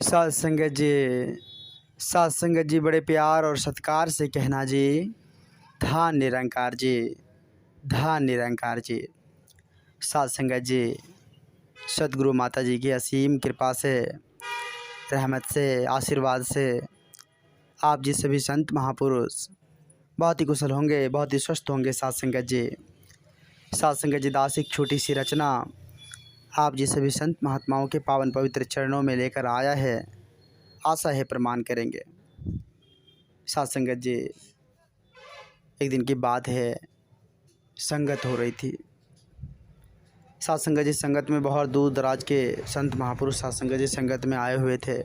साथ संगत जी, साथ संगत जी, बड़े प्यार और सत्कार से कहना जी, धान निरंकार जी, धान निरंकार जी। साथ संगत जी, सतगुरु माता जी की असीम कृपा से, रहमत से, आशीर्वाद से आप जी सभी संत महापुरुष बहुत ही कुशल होंगे, बहुत ही स्वस्थ होंगे। साथ संगत जी, साथ संगत जी, दास एक छोटी सी रचना आप जी सभी संत महात्माओं के पावन पवित्र चरणों में लेकर आया है। आशा है प्रमाण करेंगे। साथ संगत जी, एक दिन की बात है, संगत हो रही थी। साथ संगत जी, संगत में बहुत दूर दराज के संत महापुरुष साथ संगत जी संगत में आए हुए थे।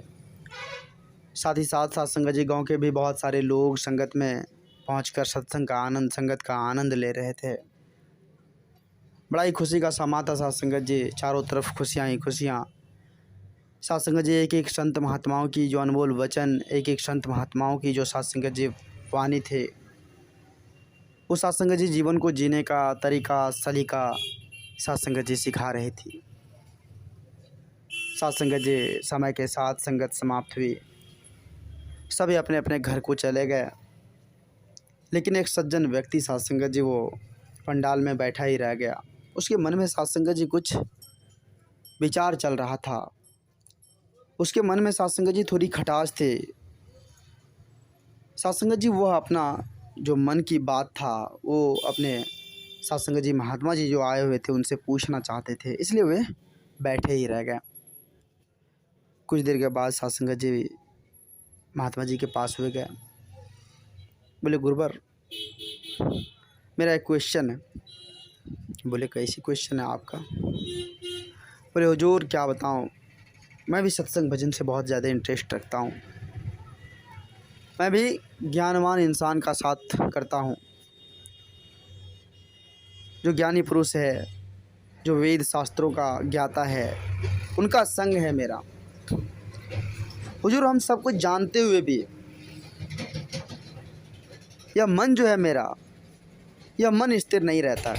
साथ ही साथ साथ संगत जी गाँव के भी बहुत सारे लोग संगत में पहुंचकर सत्संग का आनंद, संगत का आनंद ले रहे थे। बड़ा ही खुशी का समा था साथ संगत जी, चारों तरफ खुशियाँ ही खुशियाँ। साथ संगत जी, एक एक संत महात्माओं की जो अनमोल वचन, एक एक संत महात्माओं की जो साथ संगत जी वाणी थे, वो साथ संगत जी जीवन को जीने का तरीका, सलीका साथ संगत जी सिखा रही थी। साथ संगत जी, समय के साथ संगत समाप्त हुई, सभी अपने अपने घर को चले गए। लेकिन एक सज्जन व्यक्ति साथ संगत जी वो पंडाल में बैठा ही रह गया। उसके मन में साथ संगत जी कुछ विचार चल रहा था। उसके मन में साथ संगत जी थोड़ी खटास थे। साथ संगत जी वह अपना जो मन की बात था वो अपने साथ संगत जी महात्मा जी जो आए हुए थे उनसे पूछना चाहते थे, इसलिए वे बैठे ही रह गए। कुछ देर के बाद साथ संगत जी महात्मा जी के पास हुए गए। बोले, गुरुवर, मेरा एक क्वेश्चन है। बोले, कैसी क्वेश्चन है आपका? बोले, हुजूर क्या बताऊं, मैं भी सत्संग भजन से बहुत ज़्यादा इंटरेस्ट रखता हूं। मैं भी ज्ञानवान इंसान का साथ करता हूं, जो ज्ञानी पुरुष है, जो वेद शास्त्रों का ज्ञाता है, उनका संग है मेरा। हुजूर, हम सब कुछ जानते हुए भी यह मन जो है मेरा, यह मन स्थिर नहीं रहता।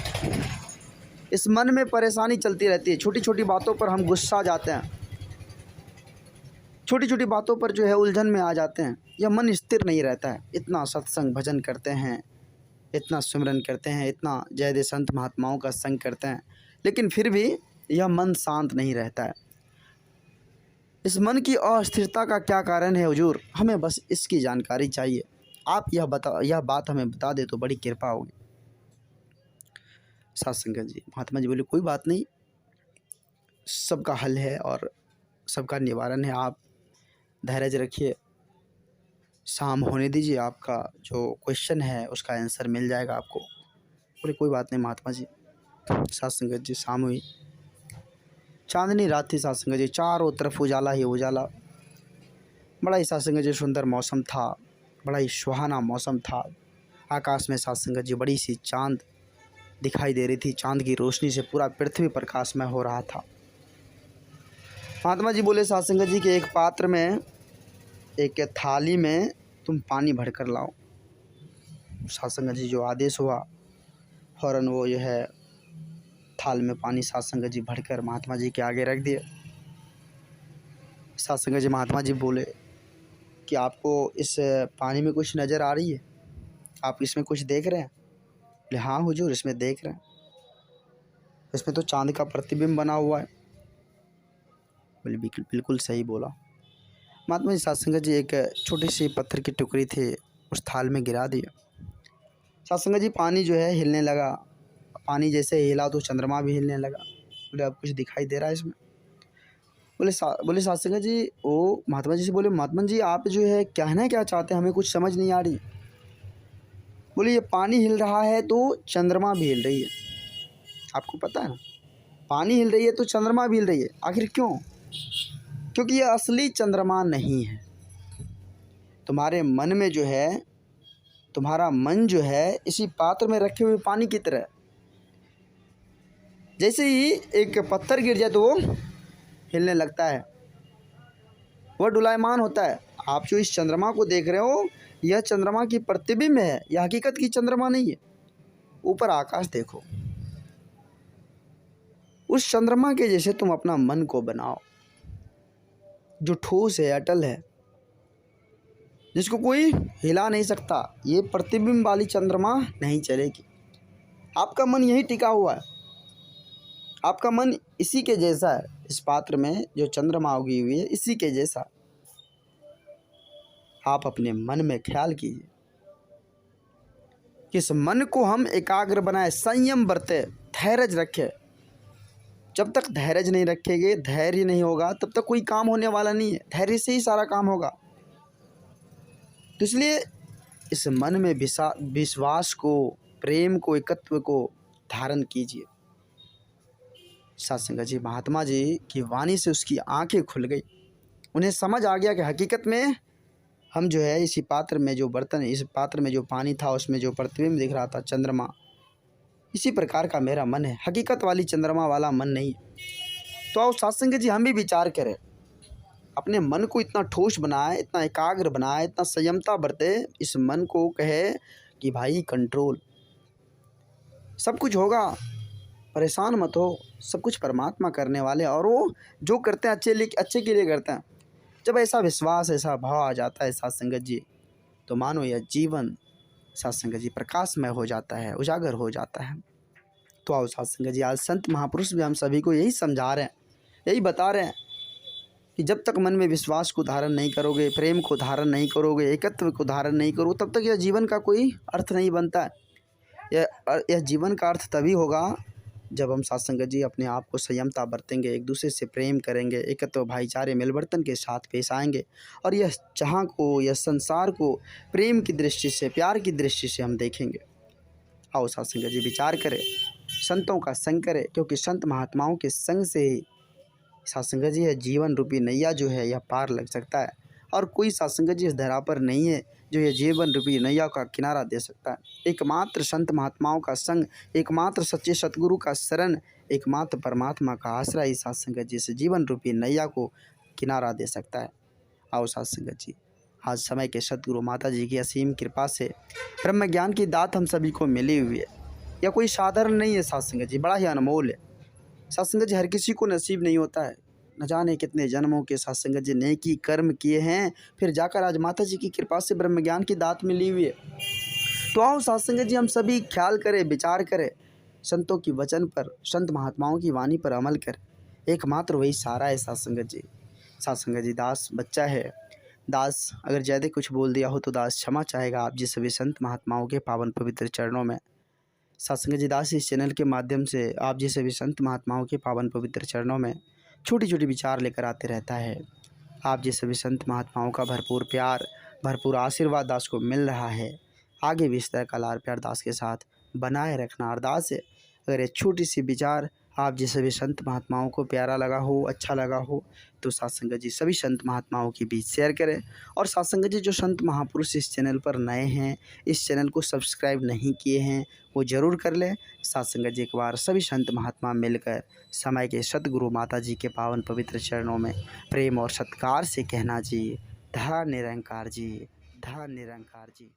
इस मन में परेशानी चलती रहती है। छोटी छोटी बातों पर हम गुस्सा जाते हैं, छोटी छोटी बातों पर जो है उलझन में आ जाते हैं। यह मन स्थिर नहीं रहता है। इतना सत्संग भजन करते हैं, इतना सिमरन करते हैं, इतना जय दे संत महात्माओं का संग करते हैं, लेकिन फिर भी यह मन शांत नहीं रहता है। इस मन की अस्थिरता का क्या कारण है हुजूर? हमें बस इसकी जानकारी चाहिए। आप यह बात हमें बता दे तो बड़ी कृपा होगी। साथ संगत जी महात्मा जी बोले, कोई बात नहीं, सबका हल है और सबका निवारण है। आप धैर्य रखिए, शाम होने दीजिए, आपका जो क्वेश्चन है उसका आंसर मिल जाएगा आपको। बोले, कोई बात नहीं महात्मा जी। साथ संगत जी, शाम हुई, चांदनी रात थी। साथ संगत जी, चारों तरफ उजाला ही उजाला। बड़ा ही साथ संगत जी सुंदर मौसम था, बड़ा ही सुहाना मौसम था। आकाश में साथ संगत जी बड़ी सी चांद दिखाई दे रही थी। चांद की रोशनी से पूरा पृथ्वी प्रकाशमय हो रहा था। महात्मा जी बोले साथ संगत जी के एक पात्र में, एक थाली में तुम पानी भरकर लाओ। साथ संगत जी जो आदेश हुआ, फौरन वो जो है थाल में पानी साथ संगत जी भरकर महात्मा जी के आगे रख दिए। साथ संगत जी महात्मा जी बोले कि आपको इस पानी में कुछ नज़र आ रही है? आप इसमें कुछ देख रहे हैं? बोले, हाँ हुजूर, इसमें देख रहे हैं। इसमें तो चांद का प्रतिबिंब बना हुआ है। बोले, बिल्कुल बिल्कुल सही बोला। महात्मा जी साथ संगत जी एक छोटी सी पत्थर की टुकड़ी थी, उस थाल में गिरा दिया। साथ संगत जी पानी जो है हिलने लगा। पानी जैसे हिला तो चंद्रमा भी हिलने लगा। बोले, अब कुछ दिखाई दे रहा है इसमें? बोले साथ संगत जी, वो महात्मा जी से बोले, महात्मा जी आप जो है कहना क्या चाहते हैं, हमें कुछ समझ नहीं आ रही। बोले, ये पानी हिल रहा है तो चंद्रमा भी हिल रही है। आपको पता है ना, पानी हिल रही है तो चंद्रमा भी हिल रही है। आखिर क्यों? क्योंकि ये असली चंद्रमा नहीं है। तुम्हारे मन में जो है, तुम्हारा मन जो है इसी पात्र में रखे हुए पानी की तरह, जैसे ही एक पत्थर गिर जाए तो वो हिलने लगता है, वह डुलायमान होता है। आप जो इस चंद्रमा को देख रहे हो, यह चंद्रमा की प्रतिबिंब है, यह हकीकत की चंद्रमा नहीं है। ऊपर आकाश देखो, उस चंद्रमा के जैसे तुम अपना मन को बनाओ। जो ठोस है, अटल है, जिसको कोई हिला नहीं सकता। ये प्रतिबिंब वाली चंद्रमा नहीं चलेगी। आपका मन यही टिका हुआ है, आपका मन इसी के जैसा है। इस पात्र में जो चंद्रमा उगी हुई है इसी के जैसा। आप अपने मन में ख्याल कीजिए कि इस मन को हम एकाग्र बनाए, संयम बरते, धैर्य रखे। जब तक धैर्य नहीं रखेंगे, धैर्य नहीं होगा, तब तक कोई काम होने वाला नहीं है। धैर्य से ही सारा काम होगा। तो इसलिए इस मन में विश्वास को, प्रेम को, एकत्व को धारण कीजिए। सत्संग जी, महात्मा जी की वाणी से उसकी आंखें खुल गई। उन्हें समझ आ गया कि हकीकत में हम जो है इसी पात्र में जो बर्तन, इस पात्र में जो पानी था, उसमें जो प्रतिबिंब दिख रहा था चंद्रमा, इसी प्रकार का मेरा मन है, हकीकत वाली चंद्रमा वाला मन नहीं। तो आओ सत्संग जी, हम भी विचार करें, अपने मन को इतना ठोस बनाए, इतना एकाग्र बनाए, इतना संयमता बरते। इस मन को कहे कि भाई कंट्रोल, सब कुछ होगा, परेशान मत हो, सब कुछ परमात्मा करने वाले, और वो जो करते हैं अच्छे के लिए करते हैं। जब ऐसा विश्वास, ऐसा भाव आ जाता है सत्संगत जी, तो मानो यह जीवन सत्संगत जी प्रकाशमय हो जाता है, उजागर हो जाता है। तो आओ सत्संगत जी, आज संत महापुरुष भी हम सभी को यही समझा रहे हैं, यही बता रहे हैं कि जब तक मन में विश्वास को धारण नहीं करोगे, प्रेम को धारण नहीं करोगे, एकत्व को धारण नहीं करो, तब तक यह जीवन का कोई अर्थ नहीं बनता है। यह जीवन का अर्थ तभी होगा जब हम सत्संगत जी अपने आप को संयमता बरतेंगे, एक दूसरे से प्रेम करेंगे, एकत्व भाईचारे मिलवर्तन के साथ पेश आएंगे, और यह जहाँ को, यह संसार को प्रेम की दृष्टि से, प्यार की दृष्टि से हम देखेंगे। आओ सत्संगत जी, विचार करें, संतों का संग करें, क्योंकि संत महात्माओं के संग से ही सत्संगत जी यह जीवन रूपी नैया जो है यह पार लग सकता है। और कोई सत्संगत जी इस धरा पर नहीं है जो यह जीवन रूपी नैया का किनारा दे सकता है। एकमात्र संत महात्माओं का संग, एकमात्र सच्चे सतगुरु का शरण, एकमात्र परमात्मा का आश्रय ही सत्संगत जी से जीवन रूपी नैया को किनारा दे सकता है। आओ सत्संगत जी, आज समय के सतगुरु माता जी की असीम कृपा से ब्रह्म ज्ञान की दात हम सभी को मिली हुई है। यह कोई साधारण नहीं है सत्संगत जी, बड़ा ही अनमोल है। सत्संगत जी हर किसी को नसीब नहीं होता है। न जाने कितने जन्मों के सत्संगत जी नेकी कर्म किए हैं, फिर जाकर आज माता जी की कृपा से ब्रह्म ज्ञान की दात मिली हुई है। तो आओ सत्संगत जी, हम सभी ख्याल करें, विचार करें, संतों की वचन पर, संत महात्माओं की वाणी पर अमल करें। एकमात्र वही सहारा है सत्संगत जी। सत्संगत जी, दास बच्चा है, दास अगर ज़्यादा कुछ बोल दिया हो तो दास क्षमा चाहेगा आप जी सभी संत महात्माओं के पावन पवित्र चरणों में। सत्संगत जी, दास इस चैनल के माध्यम से आप जी सभी संत महात्माओं के पावन पवित्र चरणों में छोटी छोटी विचार लेकर आते रहता है। आप जी सभी संत महात्माओं का भरपूर प्यार, भरपूर आशीर्वाद दास को मिल रहा है। आगे भी इस तरह का लाड़ प्यार दास के साथ बनाए रखना अरदास है। अगर ये छोटी सी विचार आप जी सभी संत महात्माओं को प्यारा लगा हो, अच्छा लगा हो, तो सत्संगत जी सभी संत महात्माओं के बीच शेयर करें। और सत्संगत जी, जो संत महापुरुष इस चैनल पर नए हैं, इस चैनल को सब्सक्राइब नहीं किए हैं, वो ज़रूर कर लें। सत्संगत जी, एक बार सभी संत महात्मा मिलकर समय के सतगुरु माता जी के पावन पवित्र चरणों में प्रेम और सत्कार से कहना जी, धन निरंकार जी, धन निरंकार जी।